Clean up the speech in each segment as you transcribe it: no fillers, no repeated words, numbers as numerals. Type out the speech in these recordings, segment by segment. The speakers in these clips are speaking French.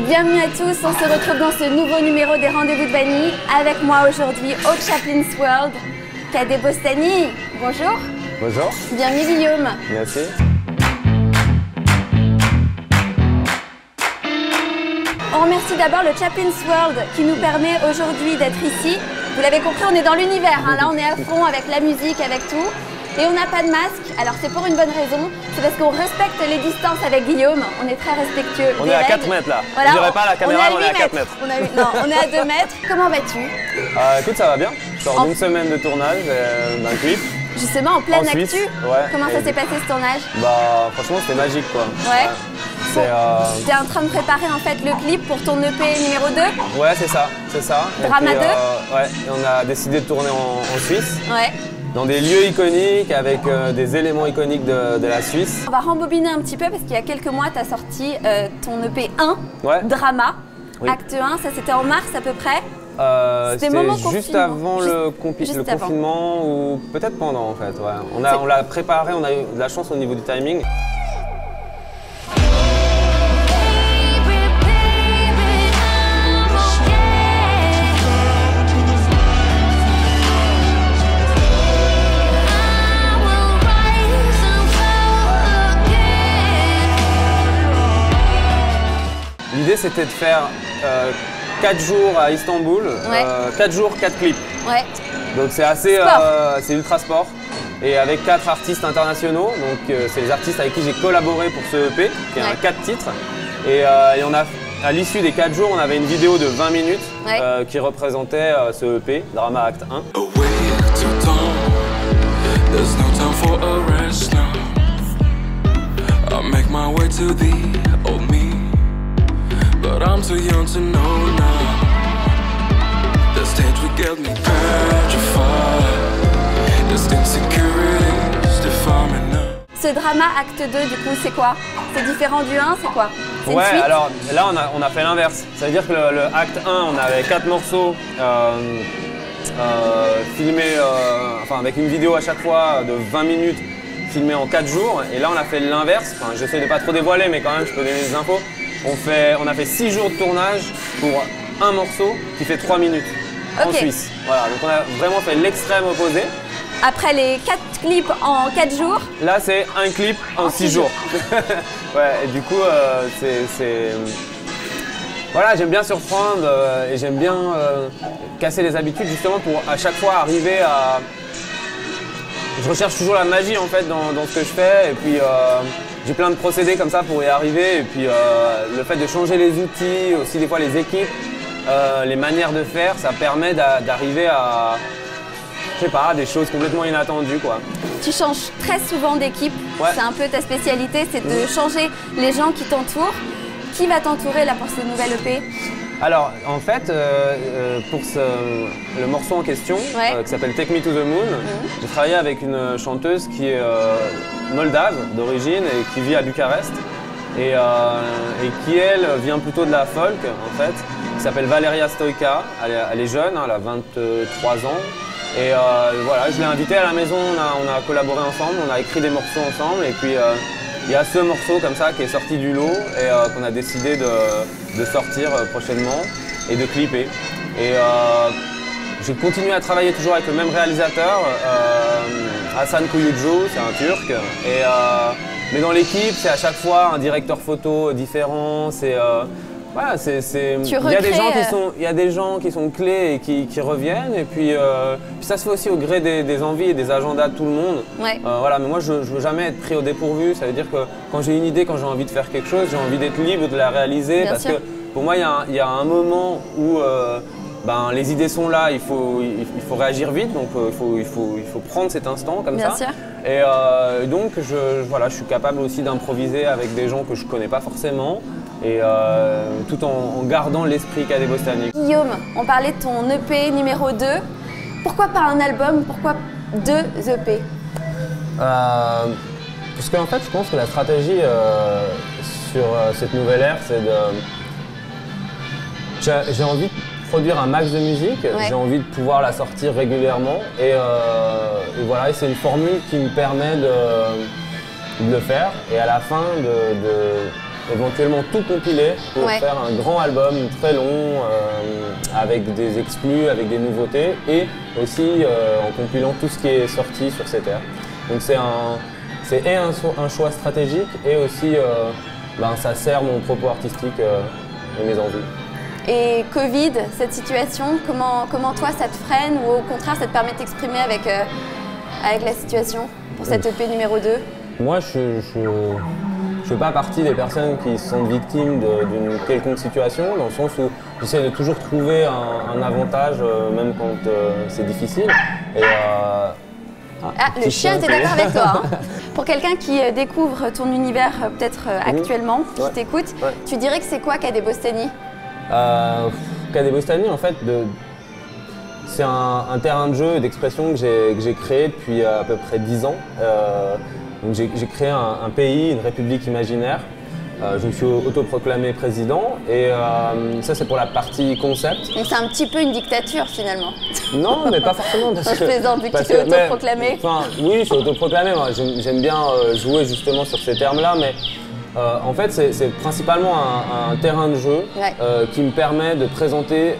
Bienvenue à tous, on se retrouve dans ce nouveau numéro des Rendez-vous de Banny. Avec moi aujourd'hui au Chaplin's World, Cadet Bostany. Bonjour. Bonjour. Bienvenue Guillaume. Merci. On remercie d'abord le Chaplin's World qui nous permet aujourd'hui d'être ici. Vous l'avez compris, on est dans l'univers, hein. Là on est à fond avec la musique, avec tout. Et on n'a pas de masque, alors c'est pour une bonne raison, c'est parce qu'on respecte les distances avec Guillaume, on est très respectueux. On est à 4 mètres là, voilà, je dirais pas à la caméra, on est à 4 mètres. Non, on est à 2 mètres. Comment vas-tu? Écoute, ça va bien, je sors d'une semaine de tournage d'un clip. Justement en pleine actu, ouais. Comment ça s'est passé ce tournage? Bah franchement c'était magique quoi. Ouais. C'est T'es en train de préparer en fait le clip pour ton EP numéro 2? Ouais c'est ça, c'est ça. Drama 2? Ouais, et on a décidé de tourner en Suisse. Ouais. Dans des lieux iconiques, avec des éléments iconiques de la Suisse. On va rembobiner un petit peu parce qu'il y a quelques mois, tu as sorti ton EP 1, ouais. Drama, oui. acte 1, ça c'était en mars à peu près. C'était juste avant le confinement ou peut-être pendant en fait. Ouais. On l'a préparé, on a eu de la chance au niveau du timing. L'idée c'était de faire 4 jours à Istanbul, ouais. 4 jours, 4 clips. Ouais. Donc c'est assez, c'est ultra sport. Et avec 4 artistes internationaux, donc c'est les artistes avec qui j'ai collaboré pour ce EP, qui est un 4 titres. Et on a, à l'issue des 4 jours, on avait une vidéo de 20 minutes qui représentait ce EP, Drama Acte 1. But I'm too young to know now. The stage will get me petrified. Just insecurities define me now. Ce Drama acte 2 du coup c'est quoi? C'est différent du 1, c'est quoi? Ouais, alors là on a fait l'inverse. Ça veut dire que le acte 1 on avait 4 morceaux filmés enfin avec une vidéo à chaque fois de 20 minutes filmés en 4 jours. Et là on a fait l'inverse. Enfin, j'essaie de pas trop dévoiler mais quand même je peux donner des infos. On a fait 6 jours de tournage pour un morceau qui fait 3 minutes en Suisse. Voilà, donc on a vraiment fait l'extrême opposé. Après les 4 clips en 4 jours. Là c'est un clip en 6 jours. Ouais, et du coup voilà, j'aime bien surprendre et j'aime bien casser les habitudes justement pour à chaque fois arriver à... Je recherche toujours la magie en fait dans ce que je fais et puis j'ai plein de procédés comme ça pour y arriver et puis le fait de changer les outils, aussi des fois les équipes, les manières de faire, ça permet d'arriver à, je sais pas, des choses complètement inattendues quoi. Tu changes très souvent d'équipe, c'est un peu ta spécialité, c'est de changer les gens qui t'entourent. Qui va t'entourer là pour ce nouvel EP? Alors en fait, pour le morceau en question, qui s'appelle Take Me to the Moon, j'ai travaillé avec une chanteuse qui est moldave d'origine et qui vit à Bucarest et qui elle vient plutôt de la folk en fait, qui s'appelle Valeria Stoica. Elle est jeune, hein, elle a 23 ans et voilà, je l'ai invitée à la maison, on a collaboré ensemble, on a écrit des morceaux ensemble et puis il y a ce morceau comme ça qui est sorti du lot et qu'on a décidé de sortir prochainement et de clipper. Et j'ai continué à travailler toujours avec le même réalisateur, Hasan Kuyucu, c'est un Turc. Mais dans l'équipe, c'est à chaque fois un directeur photo différent. Voilà, il y a des gens qui sont clés et qui reviennent et puis ça se fait aussi au gré des envies et des agendas de tout le monde. Ouais. Voilà, mais moi je veux jamais être pris au dépourvu, ça veut dire que quand j'ai une idée, quand j'ai envie de faire quelque chose, j'ai envie d'être libre de la réaliser. Bien parce sûr. que pour moi il y a un moment où les idées sont là, il faut réagir vite, donc il faut prendre cet instant comme Bien ça. sûr. Et donc je suis capable aussi d'improviser avec des gens que je connais pas forcément. Et tout en gardant l'esprit Cadet Bostany. Guillaume, on parlait de ton EP numéro 2. Pourquoi pas un album? Pourquoi 2 EP? Parce qu'en fait, je pense que la stratégie sur cette nouvelle ère, c'est de... J'ai envie de produire un max de musique, j'ai envie de pouvoir la sortir régulièrement. Et voilà, c'est une formule qui me permet de le faire. Et à la fin, éventuellement tout compiler pour faire un grand album très long avec des exclus, avec des nouveautés et aussi en compilant tout ce qui est sorti sur ces terres. Donc c'est un choix stratégique et aussi ça sert mon propos artistique et mes envies. Et Covid, cette situation, comment toi ça te freine ou au contraire ça te permet de t'exprimer avec la situation pour cette EP numéro 2? Moi je fais pas partie des personnes qui sont victimes d'une quelconque situation, dans le sens où j'essaie de toujours trouver un avantage même quand c'est difficile. Et, le chien était d'accord avec toi. Hein. Pour quelqu'un qui découvre ton univers peut-être actuellement, qui t'écoute, tu dirais que c'est quoi Cadet Bostani? Cadet Bostani, en fait, c'est un terrain de jeu et d'expression que j'ai créé depuis à peu près 10 ans. Donc j'ai créé un pays, une république imaginaire. Je me suis autoproclamé président et ça c'est pour la partie concept. Donc c'est un petit peu une dictature finalement. Non, mais pas forcément. Je plaisante vu que tu t'es autoproclamé. Oui, je suis autoproclamé. J'aime bien jouer justement sur ces termes-là, mais en fait c'est principalement un terrain de jeu qui me permet de présenter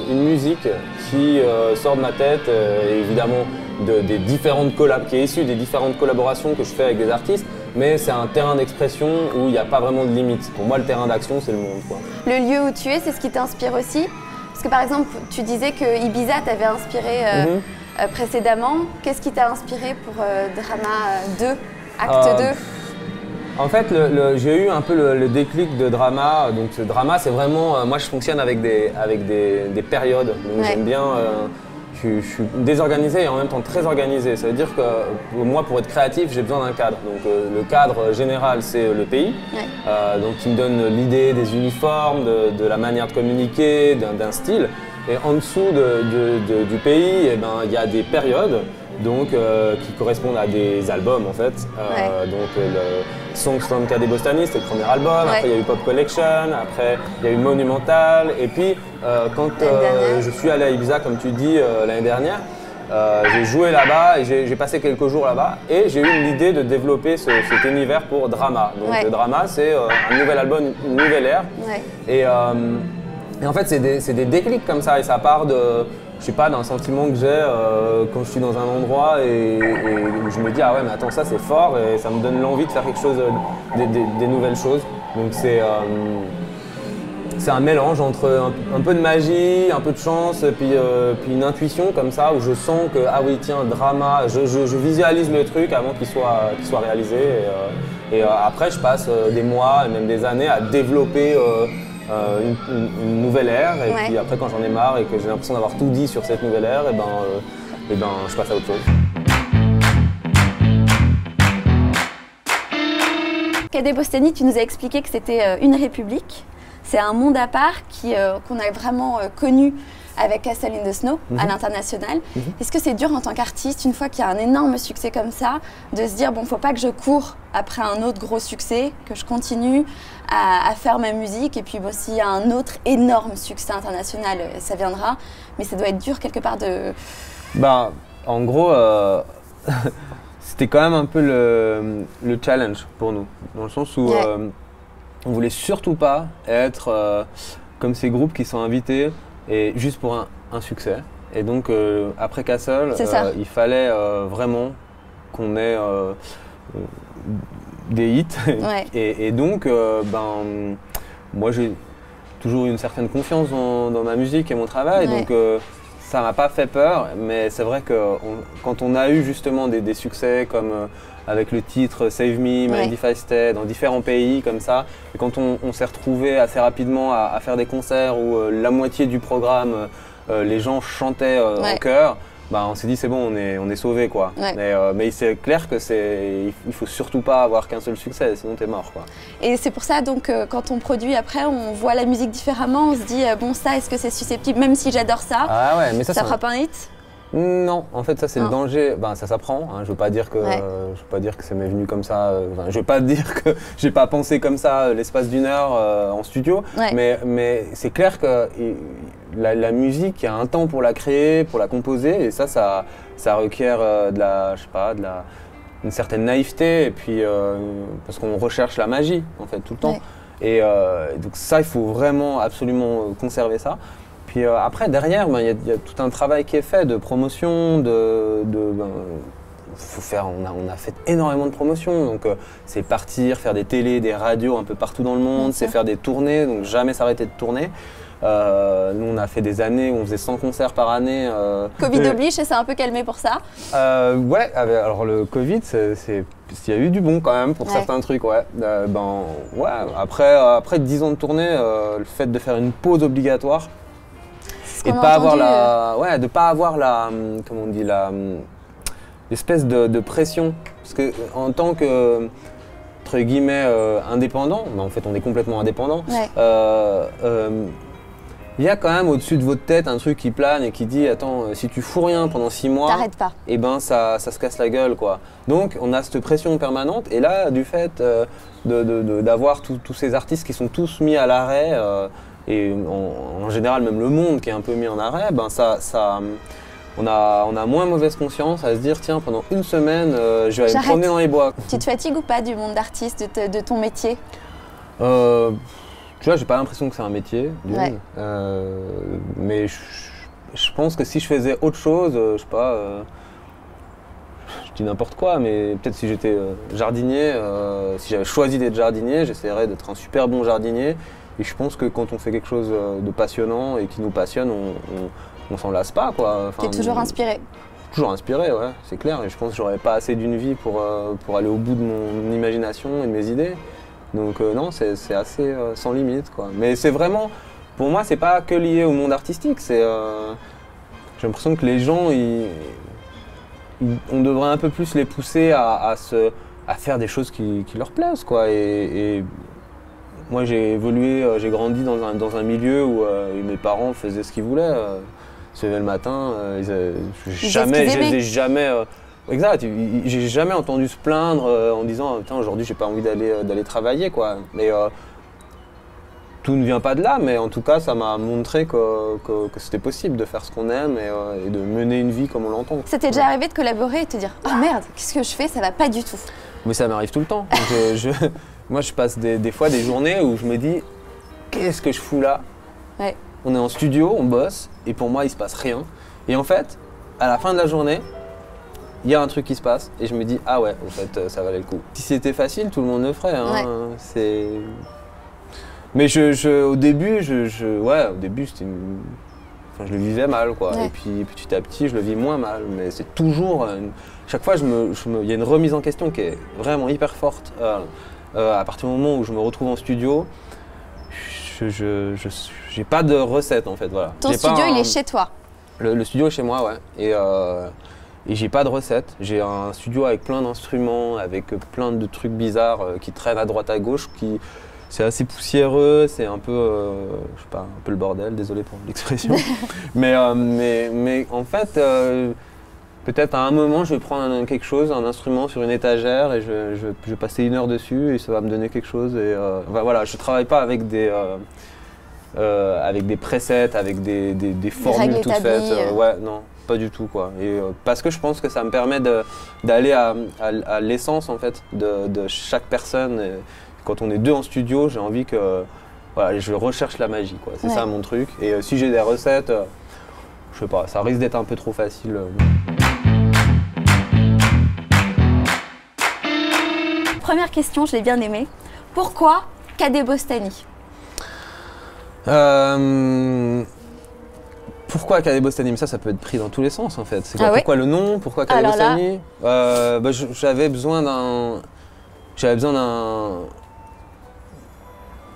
une musique qui sort de ma tête, évidemment qui est issue des différentes collaborations que je fais avec des artistes. Mais c'est un terrain d'expression où il n'y a pas vraiment de limite. Pour moi, le terrain d'action, c'est le monde, quoi. Le lieu où tu es, c'est ce qui t'inspire aussi? Parce que par exemple, tu disais que Ibiza t'avait inspiré précédemment. Qu'est-ce qui t'a inspiré pour Drama 2, Acte 2? En fait, j'ai eu un peu le déclic de Drama. Donc, ce Drama, c'est vraiment… moi, je fonctionne avec des périodes. Donc, j'aime bien… Je suis désorganisé et en même temps très organisé. Ça veut dire que moi, pour être créatif, j'ai besoin d'un cadre. Donc le cadre général, c'est le pays, donc qui me donne l'idée des uniformes, de la manière de communiquer, d'un style. Et en dessous du pays, il y a des périodes donc, qui correspondent à des albums en fait. Donc le Songs from Cadet Bostani, c'était le premier album. Après, il y a eu Pop Collection. Après, il y a eu Monumental. Et puis, quand je suis allé à Ibiza, comme tu dis, l'année dernière, j'ai joué là-bas et j'ai passé quelques jours là-bas. Et j'ai eu l'idée de développer cet univers pour Drama. Donc, le Drama, c'est un nouvel album, une nouvelle ère. Et en fait, c'est des déclics comme ça. Et ça part je sais pas, d'un sentiment que j'ai quand je suis dans un endroit et où je me dis ah ouais mais attends, ça c'est fort et ça me donne l'envie de faire quelque chose, des nouvelles choses. Donc c'est un mélange entre un peu de magie, un peu de chance et puis une intuition comme ça où je sens que ah oui tiens, Drama, je visualise le truc avant qu'il soit réalisé et après je passe des mois et même des années à développer une nouvelle ère et puis après quand j'en ai marre et que j'ai l'impression d'avoir tout dit sur cette nouvelle ère, et ben je passe à autre chose. Cadet Bostani, tu nous as expliqué que c'était une république. C'est un monde à part qu'on a vraiment connu avec Castle in the Snow à l'international. Est-ce que c'est dur en tant qu'artiste, une fois qu'il y a un énorme succès comme ça, de se dire bon, faut pas que je cours après un autre gros succès, que je continue à faire ma musique et puis bon, s'il y a un autre énorme succès international, ça viendra. Mais ça doit être dur quelque part de… Bah, en gros, c'était quand même un peu le challenge pour nous, dans le sens où on voulait surtout pas être comme ces groupes qui sont invités et juste pour un succès. Et donc après Castle, il fallait vraiment qu'on ait des hits. Et donc moi j'ai toujours eu une certaine confiance dans ma musique et mon travail. Donc ça m'a pas fait peur, mais c'est vrai que quand on a eu justement des succès comme avec le titre Save Me, Manifested, dans différents pays comme ça, et quand on s'est retrouvé assez rapidement à faire des concerts où la moitié du programme, les gens chantaient en chœur, on s'est dit c'est bon, on est sauvés quoi. Mais c'est clair que il faut surtout pas avoir qu'un seul succès, sinon t'es mort quoi. Et c'est pour ça donc quand on produit après, on voit la musique différemment, on se dit bon ça est-ce que c'est susceptible, même si j'adore ça, mais ça fera pas un hit? Non, en fait ça c'est le danger, ça s'apprend, hein. Je veux pas dire que ça m'est venu comme ça, je veux pas dire que j'ai pas pensé comme ça l'espace d'une heure en studio, mais c'est clair que la musique, il y a un temps pour la créer, pour la composer et ça requiert une certaine naïveté, et puis parce qu'on recherche la magie en fait tout le temps. Et donc ça, il faut vraiment absolument conserver ça. Puis après, derrière, il y a tout un travail qui est fait de promotion, faut faire, on a fait énormément de promotions, donc c'est partir, faire des télés, des radios un peu partout dans le monde, c'est faire des tournées, donc jamais s'arrêter de tourner. Nous, on a fait des années où on faisait 100 concerts par année. Covid oblige et c'est un peu calmé pour ça. Ouais, alors le Covid, il y a eu du bon quand même pour certains trucs, ouais. Après 10 ans de tournée, le fait de faire une pause obligatoire et de pas avoir comment on dit, l'espèce de pression, parce que en tant que entre guillemets indépendant, en fait on est complètement indépendant. Il y a quand même au-dessus de votre tête un truc qui plane et qui dit attends, si tu fous rien pendant 6 mois, t'arrêtes pas. Et ben ça se casse la gueule quoi. Donc on a cette pression permanente et là du fait d'avoir tous ces artistes qui sont tous mis à l'arrêt et en général même le monde qui est un peu mis en arrêt, ben on a moins mauvaise conscience à se dire tiens pendant une semaine je vais aller me promener dans les bois. Tu te fatigues ou pas du monde d'artiste, de ton métier? Tu vois, j'ai pas l'impression que c'est un métier, mais je pense que si je faisais autre chose, je sais pas, je dis n'importe quoi, mais peut-être si j'étais jardinier, si j'avais choisi d'être jardinier, j'essaierais d'être un super bon jardinier. Et je pense que quand on fait quelque chose de passionnant et qui nous passionne, on s'en lasse pas, quoi. T'es toujours inspiré? Toujours inspiré, ouais, c'est clair. Et je pense que j'aurais pas assez d'une vie pour aller au bout de mon imagination et de mes idées. Donc non, c'est assez sans limite, quoi. Mais c'est vraiment, pour moi, c'est pas que lié au monde artistique. J'ai l'impression que les gens, on devrait un peu plus les pousser à faire des choses qui leur plaisent, quoi. Et moi, j'ai évolué, j'ai grandi dans un milieu où mes parents faisaient ce qu'ils voulaient. Ils se levaient le matin, exact, j'ai jamais entendu se plaindre en disant « aujourd'hui j'ai pas envie d'aller travailler ». Mais tout ne vient pas de là, mais en tout cas ça m'a montré que c'était possible de faire ce qu'on aime et de mener une vie comme on l'entend. Ça t'est déjà arrivé de collaborer et de te dire « Oh merde, qu'est-ce que je fais? Ça va pas du tout ». Mais ça m'arrive tout le temps. Moi je passe des fois des journées où je me dis « Qu'est-ce que je fous là ?» On est en studio, on bosse, et pour moi il se passe rien. Et en fait, à la fin de la journée, il y a un truc qui se passe et je me dis ah ouais, en fait ça valait le coup. Si c'était facile, tout le monde le ferait. Hein. Mais au début, c'était je le vivais mal, quoi. Et puis petit à petit, je le vis moins mal. Mais c'est toujours chaque fois, il y a une remise en question qui est vraiment hyper forte. À partir du moment où je me retrouve en studio, j'ai pas de recette en fait. Voilà. Ton studio, il est chez toi? Le studio est chez moi, ouais. Et j'ai pas de recette. J'ai un studio avec plein d'instruments, avec plein de trucs bizarres qui traînent à droite à gauche. C'est assez poussiéreux, c'est un peu, je sais pas, un peu le bordel. Désolé pour l'expression. mais en fait, peut-être à un moment, je vais prendre quelque chose, un instrument sur une étagère et je vais passer 1 heure dessus et ça va me donner quelque chose. Et voilà, je travaille pas avec des presets, avec des formules toutes faites. Ouais, non. Pas du tout, quoi. Et parce que je pense que ça me permet d'aller à l'essence en fait de chaque personne. Et quand on est 2 en studio, j'ai envie que voilà, je recherche la magie, quoi. C'est ça mon truc. Et si j'ai des recettes, je sais pas, ça risque d'être un peu trop facile. Première question, je l'ai bien aimée. Pourquoi Cadet Bostani? Pourquoi Cadet Bostani? Mais ça peut être pris dans tous les sens en fait. Pourquoi le nom? Pourquoi Cadet Bostani? J'avais besoin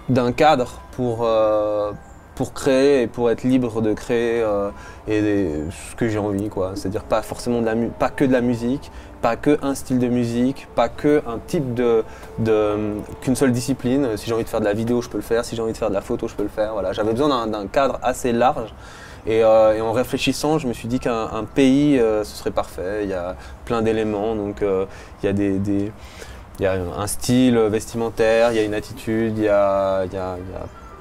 d'un cadre pour créer et pour être libre de créer ce que j'ai envie, quoi. C'est-à-dire pas forcément pas que de la musique, pas que un style de musique, pas que un type qu'une seule discipline. Si j'ai envie de faire de la vidéo, je peux le faire. Si j'ai envie de faire de la photo, je peux le faire. Voilà. J'avais besoin d'un cadre assez large. Et en réfléchissant, je me suis dit qu'un pays, ce serait parfait. Il y a plein d'éléments. Donc, il y a un style vestimentaire, il y a une attitude, il y a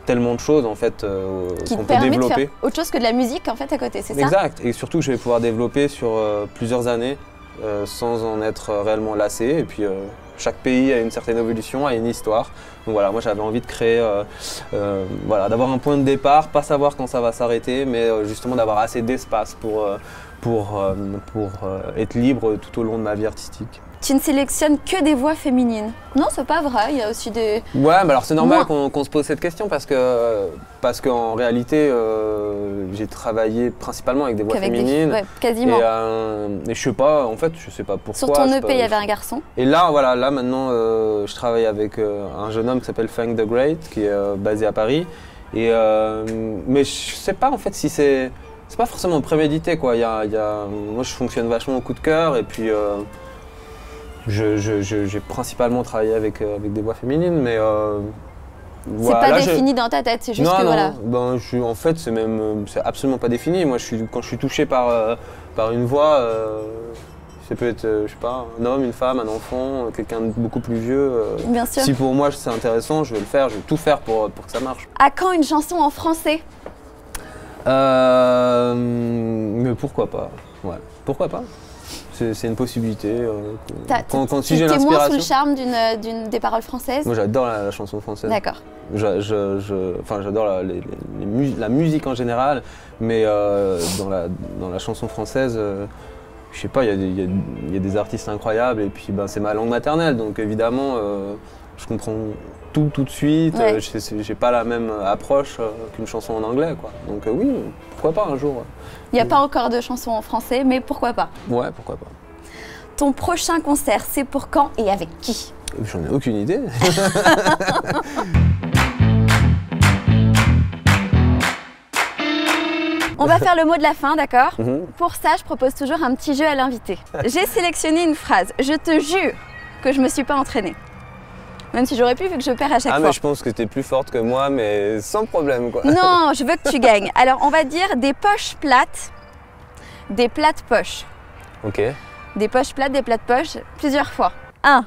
tellement de choses en fait qu'on peut développer. De faire autre chose que de la musique en fait à côté, c'est ça? Exact. Et surtout, je vais pouvoir développer sur plusieurs années. sans en être réellement lassé. Et puis chaque pays a une certaine évolution, a une histoire. Donc voilà, moi j'avais envie de créer, voilà, d'avoir un point de départ, pas savoir quand ça va s'arrêter, mais justement d'avoir assez d'espace pour être libre tout au long de ma vie artistique. Tu ne sélectionnes que des voix féminines? Non, c'est pas vrai, il y a aussi des... Ouais, mais alors c'est normal qu'on se pose cette question parce qu'en réalité, j'ai travaillé principalement avec des voix féminines. Ouais, quasiment. Et je sais pas, en fait, je sais pas pourquoi. Sur ton EP, il y avait un garçon. Et là, voilà, là maintenant, je travaille avec un jeune homme qui s'appelle Funk the Great, qui est basé à Paris. Mais je sais pas en fait si c'est pas forcément prémédité, quoi. Moi, je fonctionne vachement au coup de cœur et puis... J'ai principalement travaillé avec des voix féminines, mais voilà, c'est pas défini dans ta tête, c'est juste que voilà. Ben, en fait, c'est absolument pas défini. Moi, quand je suis touché par une voix, ça peut être, je sais pas, un homme, une femme, un enfant, quelqu'un de beaucoup plus vieux. Bien sûr. Si pour moi c'est intéressant, je vais le faire, je vais tout faire pour que ça marche. À quand une chanson en français? Mais pourquoi pas? Ouais, pourquoi pas? C'est une possipossibilité. Si j'ai l'inspiration. T'es moins sous le charme des paroles françaises? Moi j'adore la chanson française. D'accord. J'adore la musique en général, mais dans la chanson française, je sais pas, il y a des artistes incroyables et puis c'est ma langue maternelle, donc évidemment je comprends tout de suite. Ouais. J'ai pas la même approche qu'une chanson en anglais, quoi. Donc oui, pourquoi pas un jour. Il n'y a pas encore de chansons en français, mais pourquoi pas? Ouais, pourquoi pas. Ton prochain concert, c'est pour quand et avec qui? J'en ai aucune idée. On va faire le mot de la fin, d'accord? Pour ça, je propose toujours un petit jeu à l'invité. J'ai sélectionné une phrase. Je te jure que je me suis pas entraînée. Même si j'aurais pu, vu que je perds à chaque fois. Ah, mais je pense que tu es plus forte que moi, mais sans problème, quoi. Non, je veux que tu gagnes. Alors, on va dire des poches plates, des plates poches. Ok. Des poches plates, des plates poches, plusieurs fois. 1,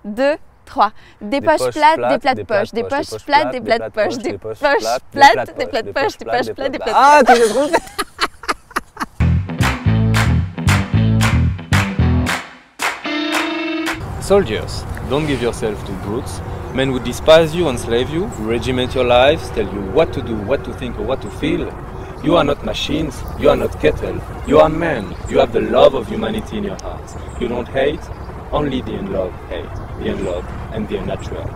2, 3. Des poches plates, des plates poches. Des poches plates, des plates poches. Des poches plates, des plates poches. Des poches plates, des plates poches. Ah, tu l'as trompé. Soldiers, don't give yourself to brutes, men who despise you, enslave you, who regiment your lives, tell you what to do, what to think or what to feel. You are not machines, you are not cattle, you are men, you have the love of humanity in your heart. You don't hate, only the unloved hate, the unloved and the unnatural.